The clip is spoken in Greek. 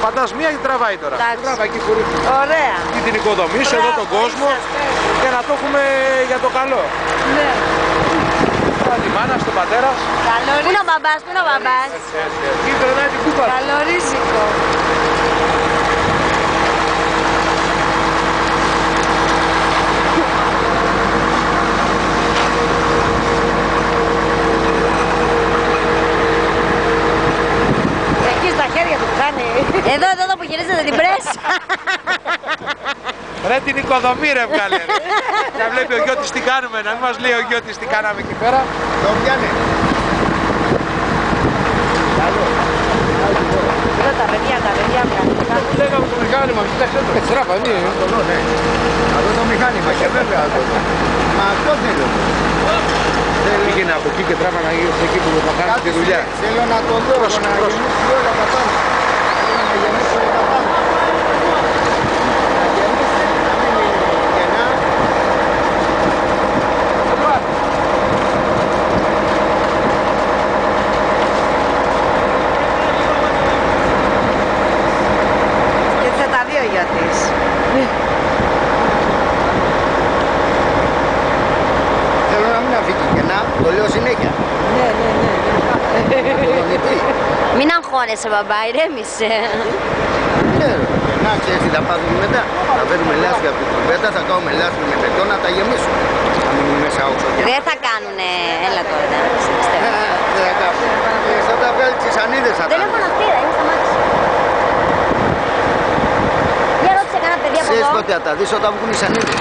Πατάς μία και τραβάει τώρα. Τραβάει εκεί χωρίς. Ωραία. Και την οικοδομήσω εδώ τον κόσμο και να το έχουμε για το καλό. Ναι. Τη μάνα, στον πατέρα. Πού είναι ο μπαμπάς, πού είναι ο μπαμπάς. Εκεί περνάει την κούπα. Καλό ρίζικο. Εκεί στα χέρια του κάνει. Εδώ που γυρίζετε την πρέσσα. Ρε την οικοδομή ρε βγάλε. Να βλέπει ο Γιώτης τι κάνουμε, να μην μας λέει ο Γιώτης τι κάναμε εκεί πέρα. Το πιάνε. Εδώ τα παιδιά Λέγαμε το μηχάνημα, κοιτάξτε το. Στράφα, ναι. Αυτό το μηχάνημα και βέβαια αυτό. Μα αυτό θέλω. Πήγαινε από εκεί και τράβα να γύρω εκεί που θα κάνεις τη δουλειά. Θέλω να το δω, να γεμίσει όλα τα πάνω. Θέλω να γεμίσει όλα τα πάνω. Θέλω να μην αφήκει κενά, το λέω συνέχεια. Ναι. Μην αγχώνεσαι μπαμπά, ηρέμησε. Ναι, να ξέρεις θα πάθουμε μετά. Θα φέρουμε λάσπη από την κουβέτα, θα κάνουμε λάσπη με πετό να τα γεμίσουμε. Θα μείνουν μέσα όξο. Δεν θα κάνουνε, έλα τώρα. Δεν θα κάνουν. Θα τα βγάλει τις ανίδες. Δεν έχω ναυτήρα, είναι σταμάτησε. Για ρώτησε κανένα παιδί από εδώ. Ξέρεις πότε θα τα δεις όταν βγουν οι σανίδες.